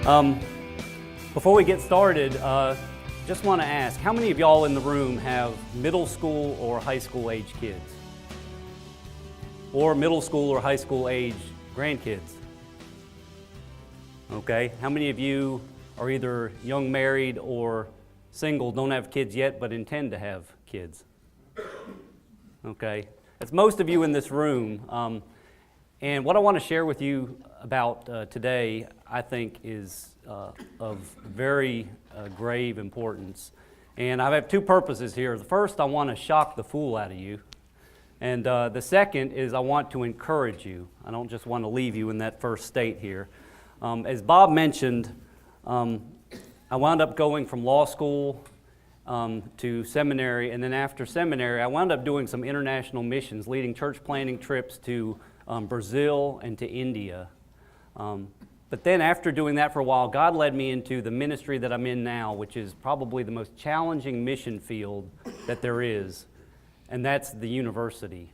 Um, Before we get started, just want to ask, how many of y'all in the room have middle school or high school age kids? Or middle school or high school age grandkids? Okay, how many of you are either young married or single, don't have kids yet, but intend to have kids? Okay, that's most of you in this room. And what I want to share with you about today, I think, is of very grave importance. And I have two purposes here. The first, I want to shock the fool out of you. And the second is I want to encourage you. I don't just want to leave you in that first state here. As Bob mentioned, I wound up going from law school to seminary, and then after seminary, I wound up doing some international missions, leading church planting trips to Brazil and to India. But then after doing that for a while, God led me into the ministry that I'm in now, which is probably the most challenging mission field that there is, and that's the university.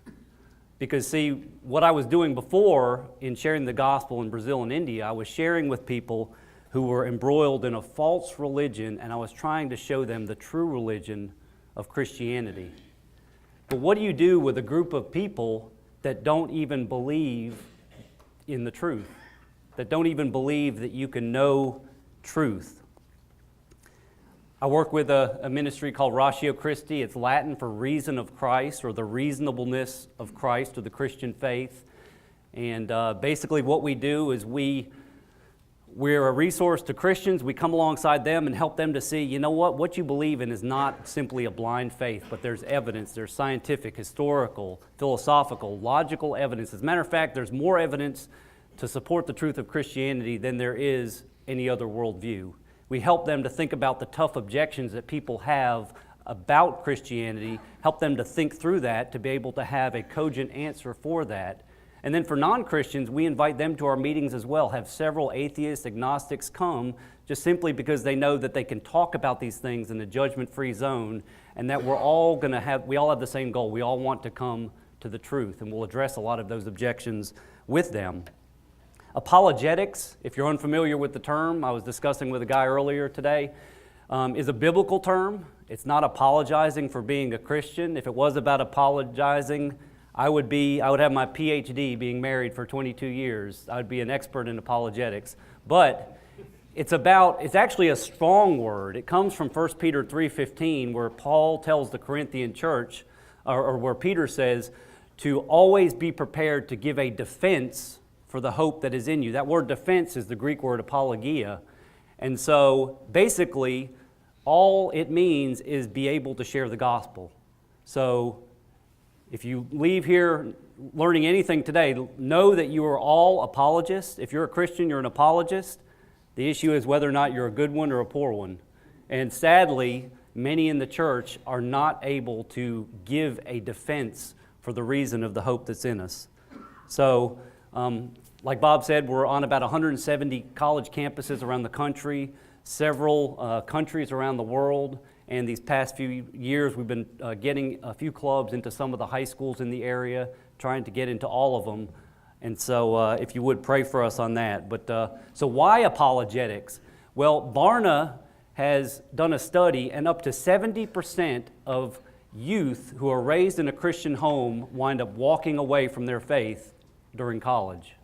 Because see, what I was doing before in sharing the gospel in Brazil and India, I was sharing with people who were embroiled in a false religion, and I was trying to show them the true religion of Christianity. But what do you do with a group of people that don't even believe in the truth, that don't even believe that you can know truth? I work with a ministry called Ratio Christi. It's Latin for reason of Christ, or the reasonableness of Christ, or the Christian faith. And basically what we do is we're a resource to Christians. We come alongside them and help them to see, you know what you believe in is not simply a blind faith, but there's evidence, there's scientific, historical, philosophical, logical evidence. As a matter of fact, there's more evidence to support the truth of Christianity than there is any other worldview. We help them to think about the tough objections that people have about Christianity, help them to think through that, to be able to have a cogent answer for that. And then for non-Christians, we invite them to our meetings as well, have several atheists, agnostics come, just simply because they know that they can talk about these things in a judgment-free zone, and that we all have the same goal. We all want to come to the truth, and we'll address a lot of those objections with them. Apologetics, if you're unfamiliar with the term, I was discussing with a guy earlier today, is a biblical term. It's not apologizing for being a Christian. If it was about apologizing, I would have my PhD being married for 22 years. I would be an expert in apologetics. But it's actually a strong word. It comes from 1 Peter 3:15, where Paul tells the Corinthian church, or where Peter says, to always be prepared to give a defense for the hope that is in you. That word defense is the Greek word apologia. And so basically, all it means is be able to share the gospel. So if you leave here learning anything today, know that you are all apologists. If you're a Christian, you're an apologist. The issue is whether or not you're a good one or a poor one. And sadly, many in the church are not able to give a defense for the reason of the hope that's in us. So, like Bob said, we're on about 170 college campuses around the country, several countries around the world. And these past few years, we've been getting a few clubs into some of the high schools in the area, trying to get into all of them. And so if you would, pray for us on that. But so why apologetics? Well, Barna has done a study, and up to 70% of youth who are raised in a Christian home wind up walking away from their faith during college.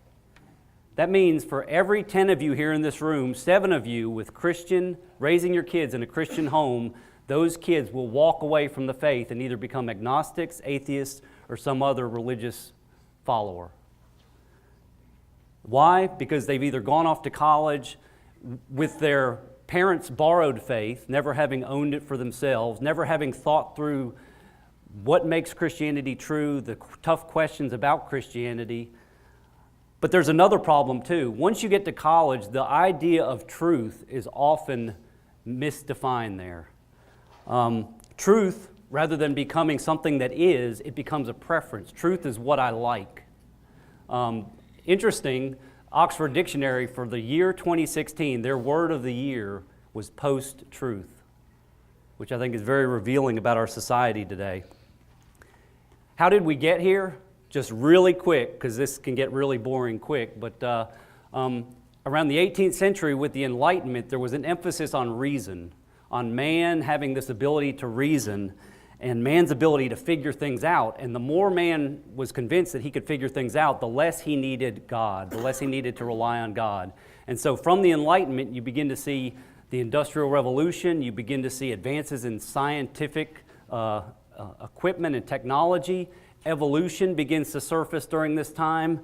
That means for every 10 of you here in this room, 7 of you with raising your kids in a Christian home, those kids will walk away from the faith and either become agnostics, atheists, or some other religious follower. Why? Because they've either gone off to college with their parents' borrowed faith, never having owned it for themselves, never having thought through what makes Christianity true, the tough questions about Christianity. But there's another problem too. Once you get to college, the idea of truth is often misdefined there. Truth, rather than becoming something that is, it becomes a preference. Truth is what I like. Interesting, Oxford Dictionary for the year 2016, their word of the year was post-truth, which I think is very revealing about our society today. How did we get here? Just really quick, because this can get really boring quick, but around the 18th century with the Enlightenment, there was an emphasis on reason, on man having this ability to reason and man's ability to figure things out. And the more man was convinced that he could figure things out, the less he needed God, the less he needed to rely on God. And so from the Enlightenment, you begin to see the Industrial Revolution, you begin to see advances in scientific equipment and technology. Evolution begins to surface during this time.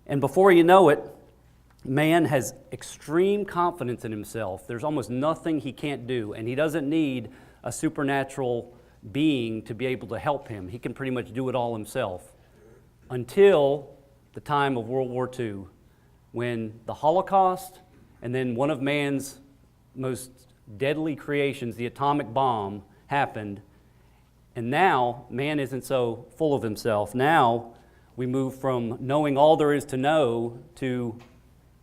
And before you know it, man has extreme confidence in himself. There's almost nothing he can't do, and he doesn't need a supernatural being to be able to help him. He can pretty much do it all himself. Until the time of World War II, when the Holocaust and then one of man's most deadly creations, the atomic bomb, happened. And now man isn't so full of himself. Now we move from knowing all there is to know to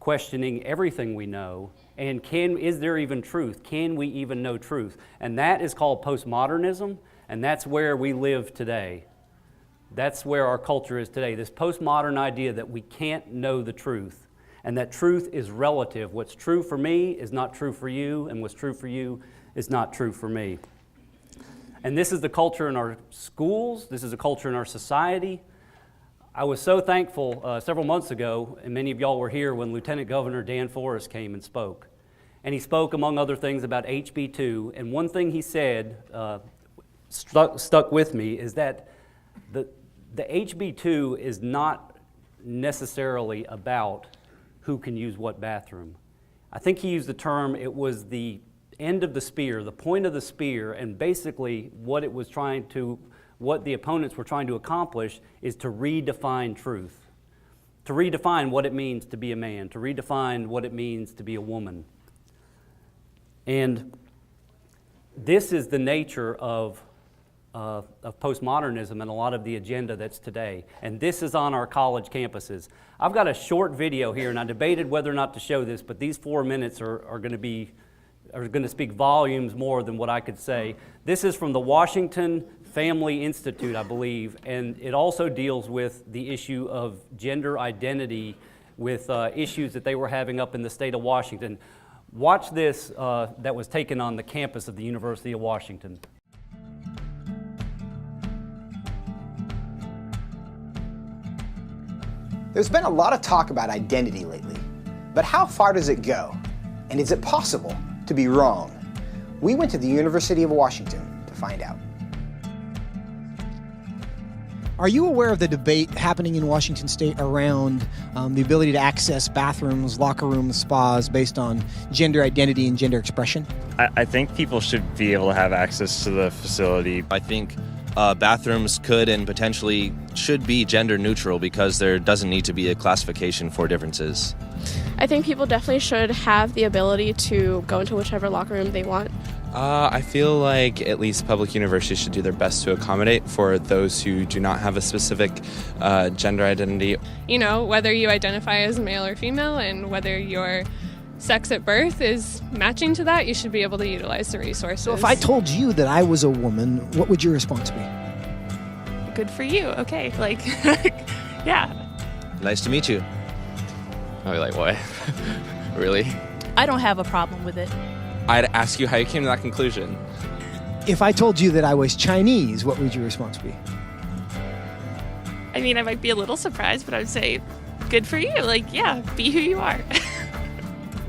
questioning everything we know. And is there even truth? Can we even know truth? And that is called postmodernism, and that's where we live today. That's where our culture is today, this postmodern idea that we can't know the truth, and that truth is relative. What's true for me is not true for you, and what's true for you is not true for me. And this is the culture in our schools, this is a culture in our society. I was so thankful several months ago, and many of y'all were here when Lieutenant Governor Dan Forest came and spoke. And he spoke, among other things, about HB2. And one thing he said stuck with me is that the HB2 is not necessarily about who can use what bathroom. I think he used the term, it was the end of the spear, the point of the spear, and basically what the opponents were trying to accomplish is to redefine truth, to redefine what it means to be a man, to redefine what it means to be a woman. And this is the nature of postmodernism and a lot of the agenda that's today. And this is on our college campuses. I've got a short video here, and I debated whether or not to show this, but these 4 minutes are going to speak volumes more than what I could say. This is from the Washington Family Institute, I believe, and it also deals with the issue of gender identity with issues that they were having up in the state of Washington. Watch this that was taken on the campus of the University of Washington. There's been a lot of talk about identity lately, but how far does it go? And is it possible to be wrong? We went to the University of Washington to find out. Are you aware of the debate happening in Washington State around the ability to access bathrooms, locker rooms, spas based on gender identity and gender expression? I think people should be able to have access to the facility. I think bathrooms could and potentially should be gender neutral because there doesn't need to be a classification for differences. I think people definitely should have the ability to go into whichever locker room they want. I feel like at least public universities should do their best to accommodate for those who do not have a specific gender identity. You know, whether you identify as male or female and whether your sex at birth is matching to that, you should be able to utilize the resources. So if I told you that I was a woman, what would your response be? Good for you. Okay. Like, yeah. Nice to meet you. I'd be like, what? Really? I don't have a problem with it. I'd ask you how you came to that conclusion. If I told you that I was Chinese, what would your response be? I mean, I might be a little surprised, but I would say, good for you. Like, yeah, be who you are.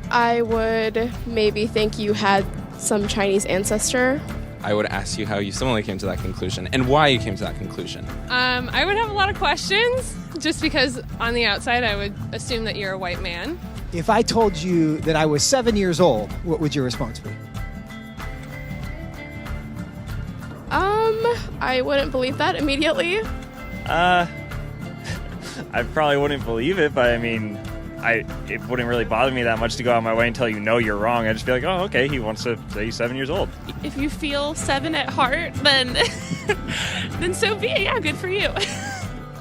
I would maybe think you had some Chinese ancestor. I would ask you how you similarly came to that conclusion and why you came to that conclusion. I would have a lot of questions just because on the outside I would assume that you're a white man. If I told you that I was 7 years old, what would your response be? I wouldn't believe that immediately. I probably wouldn't believe it, but I mean, it wouldn't really bother me that much to go out of my way and tell you, no, you're wrong. I'd just be like, oh, okay, he wants to say he's 7 years old. If you feel 7 at heart, then then so be it. Yeah, good for you.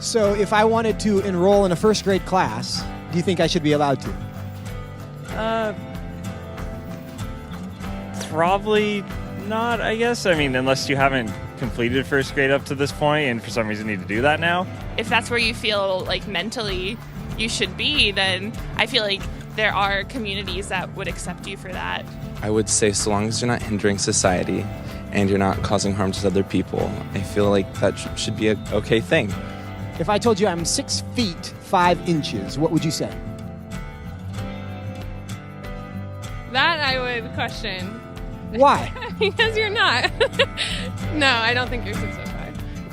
So if I wanted to enroll in a first grade class, do you think I should be allowed to? Probably not, I guess. I mean, unless you haven't completed first grade up to this point and for some reason need to do that now. If that's where you feel like mentally you should be, then I feel like there are communities that would accept you for that. I would say so long as you're not hindering society and you're not causing harm to other people, I feel like that should be an okay thing. If I told you I'm 6 feet 5 inches, what would you say? That I would question. Why? Because you're not. No, I don't think you're 6'5".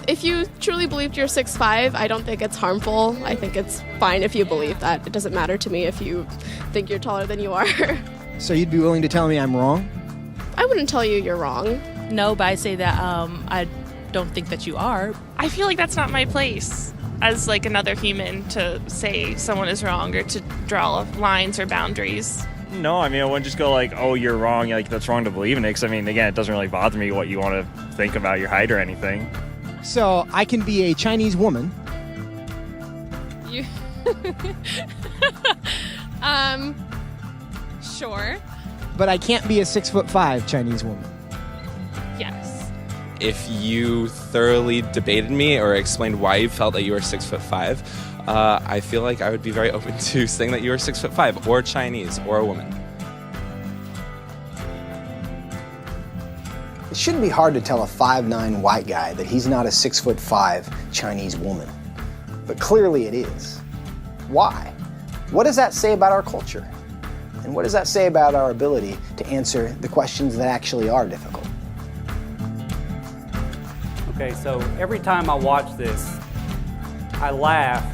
If you truly believed you're 6'5", I don't think it's harmful. I think it's fine if you believe that. It doesn't matter to me if you think you're taller than you are. So you'd be willing to tell me I'm wrong? I wouldn't tell you you're wrong. No, but I say that I don't think that you are. I feel like that's not my place as like another human to say someone is wrong or to draw lines or boundaries. No, I mean, I wouldn't just go like, oh, you're wrong, like that's wrong to believe in it. Because I mean, again, it doesn't really bother me what you want to think about your height or anything. So I can be a Chinese woman. You. Sure. But I can't be a 6'5" Chinese woman. Yes. If you thoroughly debated me or explained why you felt that you were 6'5", I feel like I would be very open to saying that you were 6'5", or Chinese, or a woman. It shouldn't be hard to tell a 5'9" white guy that he's not a 6'5" Chinese woman. But clearly it is. Why? What does that say about our culture? And what does that say about our ability to answer the questions that actually are difficult? Okay, so every time I watch this, I laugh,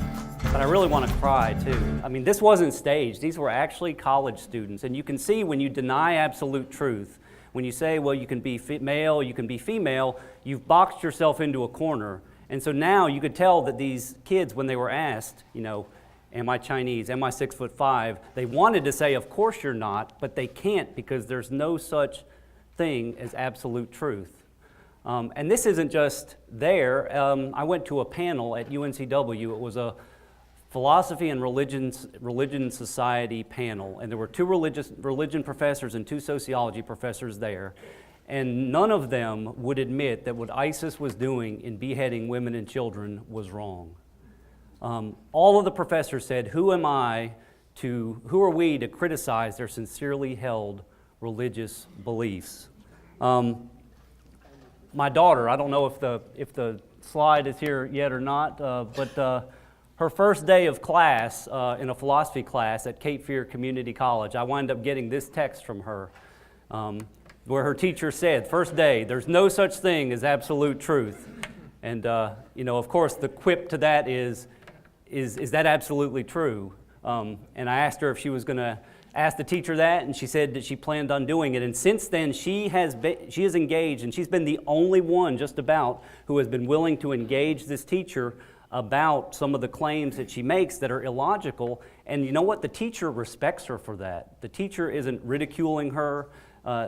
but I really want to cry too. I mean, this wasn't staged. These were actually college students. And you can see when you deny absolute truth, when you say, well, you can be male, you can be female, you've boxed yourself into a corner. And so now you could tell that these kids, when they were asked, you know, am I Chinese, am I 6'5", they wanted to say, of course you're not, but they can't because there's no such thing as absolute truth. And this isn't just there. I went to a panel at UNCW. It was a philosophy and religion society panel, and there were 2 religion professors and 2 sociology professors there, and none of them would admit that what ISIS was doing in beheading women and children was wrong. All of the professors said, who are we to criticize their sincerely held religious beliefs? My daughter, I don't know if the slide is here yet or not, but her first day of class in a philosophy class at Cape Fear Community College, I wound up getting this text from her, where her teacher said, first day, there's no such thing as absolute truth. And you know, of course, the quip to that is that absolutely true? And I asked her if she was going to ask the teacher that, and she said that she planned on doing it. And since then, she has engaged, and she's been the only one just about who has been willing to engage this teacher about some of the claims that she makes that are illogical. And you know what? The teacher respects her for that. The teacher isn't ridiculing her.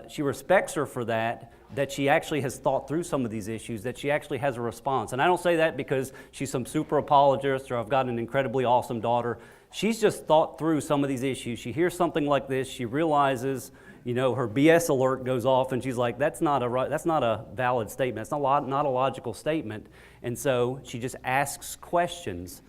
She respects her for that she actually has thought through some of these issues, that she actually has a response. And I don't say that because she's some super apologist or I've got an incredibly awesome daughter. She's just thought through some of these issues. She hears something like this, she realizes, you know, her BS alert goes off, and she's like, that's not a valid statement. It's not a logical statement. And so she just asks questions.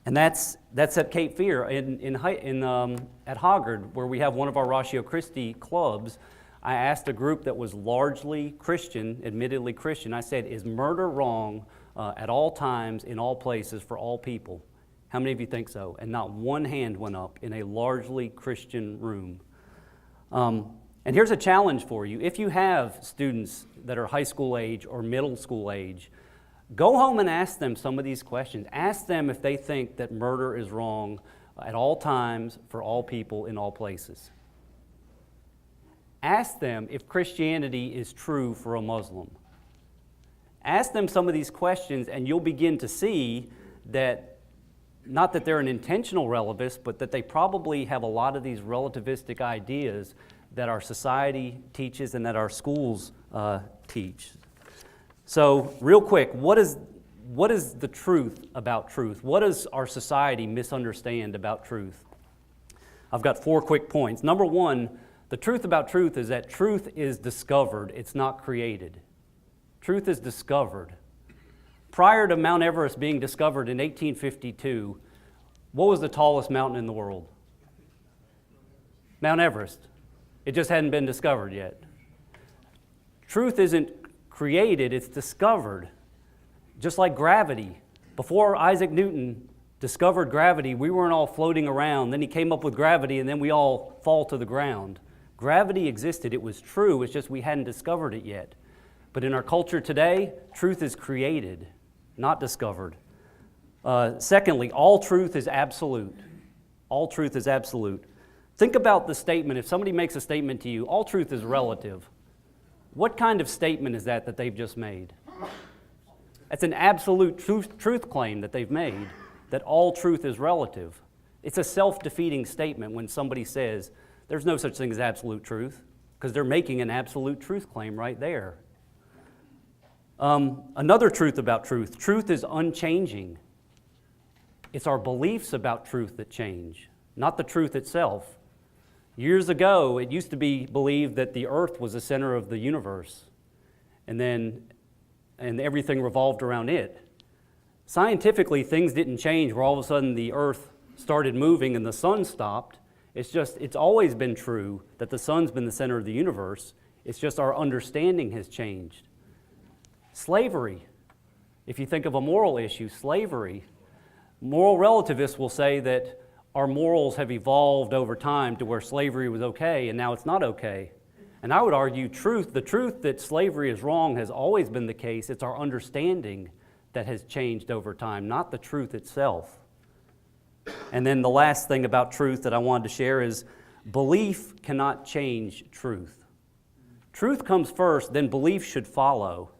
And that's at Cape Fear. At Hoggard, where we have one of our Ratio Christi clubs, I asked a group that was largely Christian, admittedly Christian, I said, is murder wrong at all times, in all places, for all people? How many of you think so? And not one hand went up in a largely Christian room. And here's a challenge for you. If you have students that are high school age or middle school age, go home and ask them some of these questions. Ask them if they think that murder is wrong at all times, for all people, in all places. Ask them if Christianity is true for a Muslim. Ask them some of these questions, and you'll begin to see that, not that they're an intentional relativist, but that they probably have a lot of these relativistic ideas that our society teaches and that our schools teach. So, real quick, what is the truth about truth? What does our society misunderstand about truth? I've got 4 quick points. Number 1, the truth about truth is that truth is discovered, it's not created. Truth is discovered. Prior to Mount Everest being discovered in 1852, what was the tallest mountain in the world? Mount Everest. It just hadn't been discovered yet. Truth isn't created, it's discovered. Just like gravity. Before Isaac Newton discovered gravity, we weren't all floating around. Then he came up with gravity, and then we all fall to the ground. Gravity existed. It was true. It's just we hadn't discovered it yet. But in our culture today, truth is created, not discovered. Secondly, all truth is absolute. All truth is absolute. Think about the statement. If somebody makes a statement to you, all truth is relative. What kind of statement is that they've just made? That's an absolute truth claim that they've made, that all truth is relative. It's a self-defeating statement when somebody says there's no such thing as absolute truth, because they're making an absolute truth claim right there. Another truth about truth is unchanging. It's our beliefs about truth that change, not the truth itself. Years ago, it used to be believed that the earth was the center of the universe, and everything revolved around it. Scientifically, things didn't change where all of a sudden the earth started moving and the sun stopped. It's always been true that the sun's been the center of the universe. It's just our understanding has changed. Slavery. If you think of a moral issue, slavery. Moral relativists will say that our morals have evolved over time to where slavery was okay and now it's not okay. And I would argue the truth that slavery is wrong has always been the case. It's our understanding that has changed over time, not the truth itself. And then the last thing about truth that I wanted to share is belief cannot change truth. Truth comes first, then belief should follow.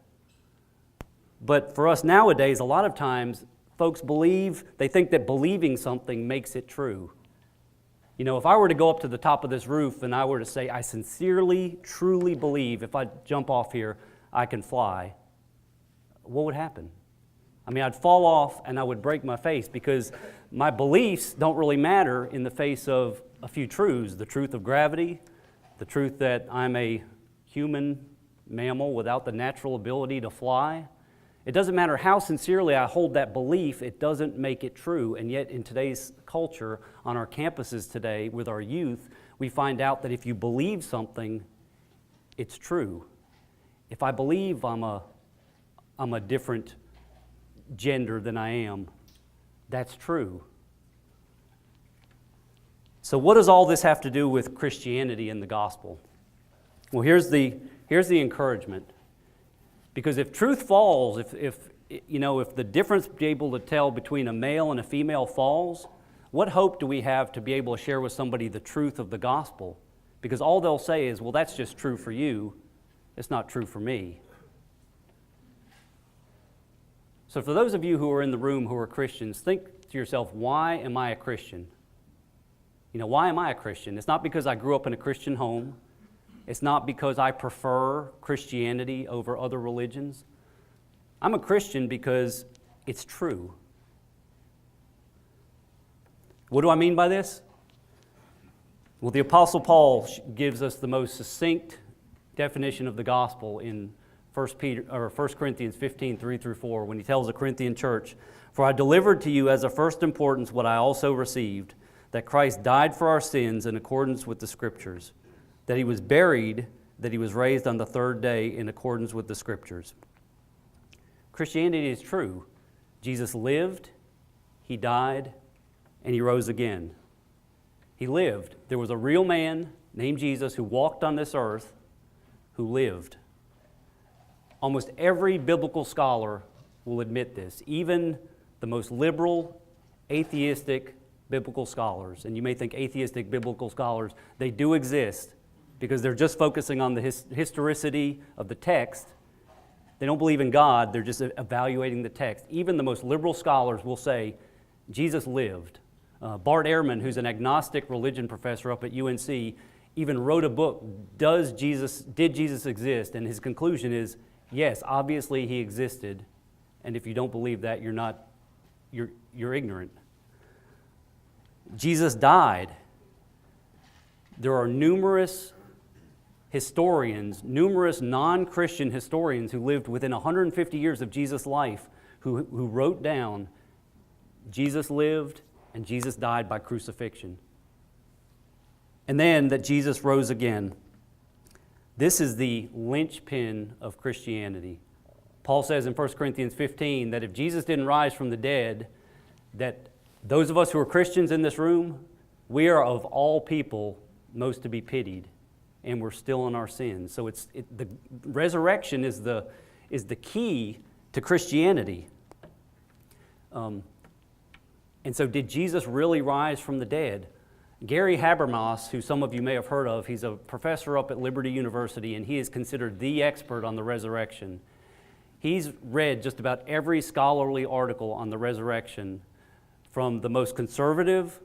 But for us nowadays, a lot of times, folks they think that believing something makes it true. You know, if I were to go up to the top of this roof and I were to say, I sincerely, truly believe if I jump off here, I can fly, what would happen? I mean, I'd fall off and I would break my face because my beliefs don't really matter in the face of a few truths. The truth of gravity, the truth that I'm a human mammal without the natural ability to fly. It doesn't matter how sincerely I hold that belief, it doesn't make it true. And yet in today's culture, on our campuses today, with our youth, we find out that if you believe something, it's true. If I believe I'm a different gender than I am, that's true. So what does all this have to do with Christianity and the gospel? Well, here's the encouragement. Because if truth falls, if the difference to be able to tell between a male and a female falls, what hope do we have to be able to share with somebody the truth of the gospel? Because all they'll say is, well, that's just true for you. It's not true for me. So for those of you who are in the room who are Christians, think to yourself, why am I a Christian? You know, why am I a Christian? It's not because I grew up in a Christian home. It's not because I prefer Christianity over other religions. I'm a Christian because it's true. What do I mean by this? Well, the Apostle Paul gives us the most succinct definition of the gospel in 1 Corinthians 15, 3-4, when he tells the Corinthian church, "For I delivered to you as of first importance what I also received, that Christ died for our sins in accordance with the Scriptures, that he was buried, that he was raised on the third day in accordance with the Scriptures." Christianity is true. Jesus lived, he died, and he rose again. He lived. There was a real man named Jesus who walked on this earth who lived. Almost every biblical scholar will admit this, even the most liberal, atheistic biblical scholars. And you may think atheistic biblical scholars, they do exist because they're just focusing on the historicity of the text. They don't believe in God, they're just evaluating the text. Even the most liberal scholars will say, Jesus lived. Bart Ehrman, who's an agnostic religion professor up at UNC, even wrote a book, Did Jesus exist? And his conclusion is, yes, obviously he existed, and if you don't believe that, you're ignorant. Jesus died. There are numerous historians, numerous non-Christian historians who lived within 150 years of Jesus' life who wrote down Jesus lived and Jesus died by crucifixion. and then that Jesus rose again. This is the linchpin of Christianity. Paul says in 1 Corinthians 15 that if Jesus didn't rise from the dead, that those of us who are Christians in this room, we are of all people most to be pitied, and we're still in our sins. So the resurrection is the key to Christianity. And so did Jesus really rise from the dead? Gary Habermas, who some of you may have heard of, he's a professor up at Liberty University, and he is considered the expert on the resurrection. He's read just about every scholarly article on the resurrection, from the most conservative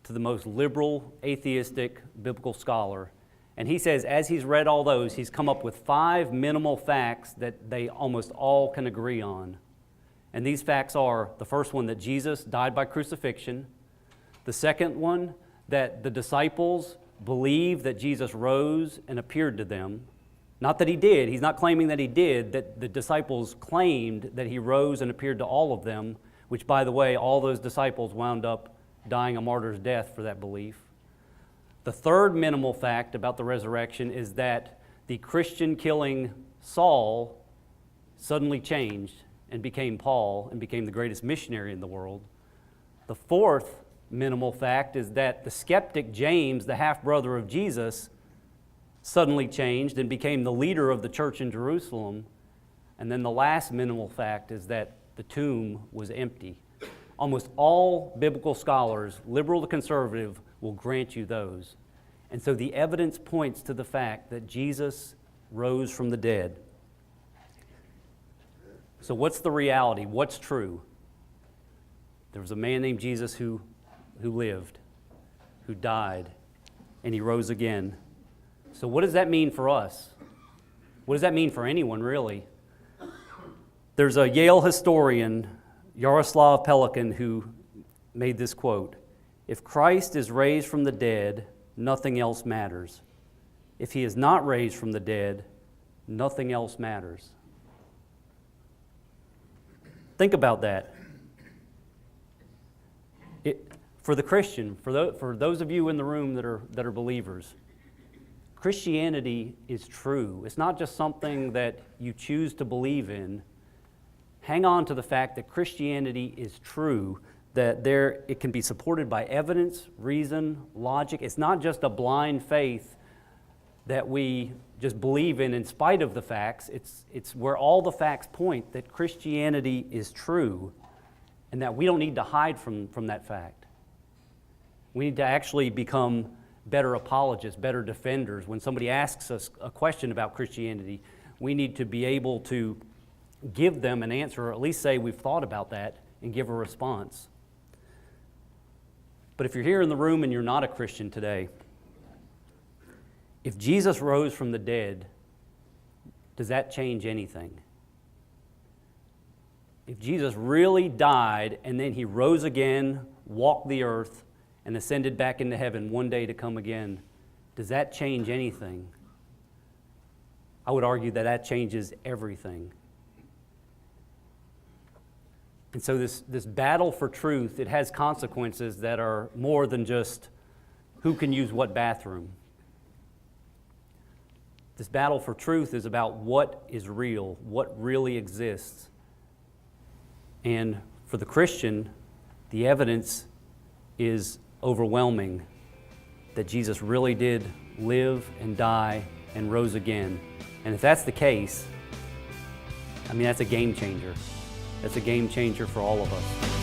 to the most liberal, atheistic, biblical scholar. And he says, as he's read all those, he's come up with 5 minimal facts that they almost all can agree on. And these facts are, the first one, that Jesus died by crucifixion. The second one, that the disciples believed that Jesus rose and appeared to them. Not that he did. He's not claiming that he did, that the disciples claimed that he rose and appeared to all of them, which, by the way, all those disciples wound up dying a martyr's death for that belief. The third minimal fact about the resurrection is that the Christian-killing Saul suddenly changed and became Paul and became the greatest missionary in the world. The fourth minimal fact is that the skeptic James, the half-brother of Jesus, suddenly changed and became the leader of the church in Jerusalem. And then the last minimal fact is that the tomb was empty. Almost all biblical scholars, liberal to conservative, will grant you those. And so the evidence points to the fact that Jesus rose from the dead. So what's the reality? What's true? There was a man named Jesus who lived, who died, and he rose again. So what does that mean for us? What does that mean for anyone, really? There's a Yale historian, Yaroslav Pelikan, who made this quote: "If Christ is raised from the dead, nothing else matters. If he is not raised from the dead, nothing else matters." Think about that. For the Christian, for those of you in the room that are believers, Christianity is true. It's not just something that you choose to believe in. Hang on to the fact that Christianity is true, that it can be supported by evidence, reason, logic. It's not just a blind faith that we just believe in spite of the facts. It's where all the facts point that Christianity is true, and that we don't need to hide from that fact. We need to actually become better apologists, better defenders. When somebody asks us a question about Christianity, we need to be able to give them an answer, or at least say we've thought about that and give a response. But if you're here in the room and you're not a Christian today, if Jesus rose from the dead, does that change anything? If Jesus really died and then he rose again, walked the earth, and ascended back into heaven one day to come again, does that change anything? I would argue that that changes everything. And so this battle for truth, it has consequences that are more than just who can use what bathroom. This battle for truth is about what is real, what really exists. And for the Christian, the evidence is overwhelming that Jesus really did live and die and rose again. And if that's the case, I mean, that's a game changer. That's a game changer for all of us.